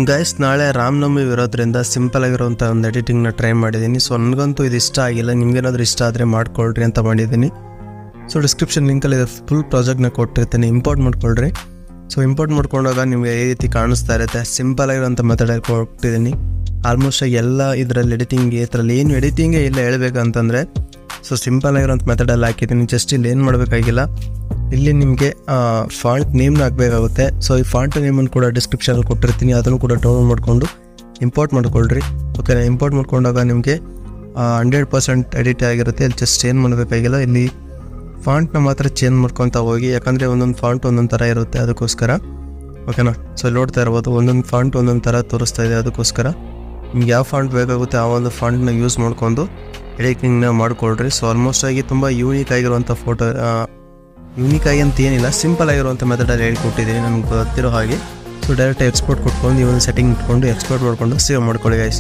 Guys, ನಾಳೆ ರಾಮನವಮಿ ಇರೋದ್ರಿಂದ simple ಆಗಿರೋಂಥ ಒಂದು ಎಡಿಟಿಂಗ್ನ ಟ್ರೈ ಮಾಡಿದ್ದೀನಿ. ಸೊ ನನಗಂತೂ ಇದು ಇಷ್ಟ ಆಗಿಲ್ಲ. ನಿಮ್ಗೇನಾದರೂ ಇಷ್ಟ ಆದರೆ ಮಾಡ್ಕೊಳ್ರಿ ಅಂತ ಮಾಡಿದ್ದೀನಿ. ಸೊ ಡಿಸ್ಕ್ರಿಪ್ಷನ್ ಲಿಂಕಲ್ಲಿ ಫುಲ್ ಪ್ರಾಜೆಕ್ಟ್ನ ಕೊಟ್ಟಿರ್ತೀನಿ, ಇಂಪೋರ್ಟ್ ಮಾಡ್ಕೊಳ್ರಿ. ಸೊ ಇಂಪೋರ್ಟ್ ಮಾಡ್ಕೊಂಡಾಗ ನಿಮಗೆ ಈ ರೀತಿ ಕಾಣಿಸ್ತಾ ಇರುತ್ತೆ. ಸಿಂಪಲ್ ಆಗಿರೋಂಥ ಮೆಥಡಲ್ಲಿ ಕೊಟ್ಟಿದ್ದೀನಿ. ಆಲ್ಮೋಸ್ಟ್ ಎಲ್ಲ ಇದರಲ್ಲಿ ಇದರಲ್ಲಿ ಏನು ಎಡಿಟಿಂಗೇ ಇಲ್ಲ ಹೇಳ್ಬೇಕಂತಂದರೆ. ಸೊ ಸಿಂಪಲ್ ಆಗಿರೋಂಥ ಮೆಥಡಲ್ಲಿ ಹಾಕಿದ್ದೀನಿ. ಜಸ್ಟ್ ಇಲ್ಲಿ ಏನು ಮಾಡಬೇಕಾಗಿಲ್ಲ, ಇಲ್ಲಿ ನಿಮಗೆ ಫಾಂಟ್ ನೇಮ್ನ ಹಾಕಬೇಕಾಗುತ್ತೆ. ಸೊ ಈ ಫಾಂಟ್ ನೇಮನ್ನು ಕೂಡ ಡಿಸ್ಕ್ರಿಪ್ಷನಲ್ಲಿ ಕೊಟ್ಟಿರ್ತೀನಿ, ಅದನ್ನು ಕೂಡ ಡೌನ್ಲೋಡ್ ಮಾಡಿಕೊಂಡು ಇಂಪೋರ್ಟ್ ಮಾಡ್ಕೊಳ್ರಿ. ಓಕೆನಾ? ಇಂಪೋರ್ಟ್ ಮಾಡ್ಕೊಂಡಾಗ ನಿಮಗೆ 100% ಎಡಿಟ್ ಆಗಿರುತ್ತೆ. ಇಲ್ಲಿ ಜಸ್ಟ್ ಏನು ಮಾಡಬೇಕಾಗಿಲ್ಲ, ಇಲ್ಲಿ ಫಾಂಟ್ನ ಮಾತ್ರ ಚೇಂಜ್ ಮಾಡ್ಕೊತಾ ಹೋಗಿ, ಯಾಕಂದರೆ ಒಂದೊಂದು ಫಾಂಟ್ ಒಂದೊಂದು ಥರ ಇರುತ್ತೆ, ಅದಕ್ಕೋಸ್ಕರ. ಓಕೆನಾ? ಸೊ ಇಲ್ಲಿ ನೋಡ್ತಾ ಇರ್ಬೋದು, ಒಂದೊಂದು ಫಾಂಟ್ ಒಂದೊಂದು ಥರ ತೋರಿಸ್ತಾ ಇದೆ, ಅದಕ್ಕೋಸ್ಕರ ನಿಮ್ಗೆ ಯಾವ ಫಾಂಟ್ ಬೇಕಾಗುತ್ತೆ ಆ ಒಂದು ಫಾಂಟ್ನ ಯೂಸ್ ಮಾಡ್ಕೊಂಡು ಎಡಿಟಿಂಗ್ನ ಮಾಡ್ಕೊಳ್ರಿ. ಸೊ ಆಲ್ಮೋಸ್ಟ್ ಆಗಿ ತುಂಬ ಯೂನಿಕ್ ಆಗಿರುವಂಥ ಫೋಟೋ, ಯೂನಿಕ್ ಆಗಿ ಅಂತ ಏನಿಲ್ಲ, ಸಿಂಪಲ್ ಆಗಿರುವಂಥ ಮೆಥಡಲ್ಲಿ ಹೇಳ್ಕೊಟ್ಟಿದ್ದೀನಿ ನನಗೆ ಗೊತ್ತಿರೋ ಹಾಗೆ. ಸೊ ಡೈರೆಕ್ಟ್ ಎಕ್ಸ್ಪೋರ್ಟ್ ಕೊಟ್ಕೊಂಡು ಈ ಒಂದು ಸೆಟ್ಟಿಂಗ್ ಇಟ್ಕೊಂಡು ಎಕ್ಸ್ಪೋರ್ಟ್ ಮಾಡಿಕೊಂಡು ಸೇವ್ ಮಾಡ್ಕೊಳ್ಳಿ ಗೈಸ್.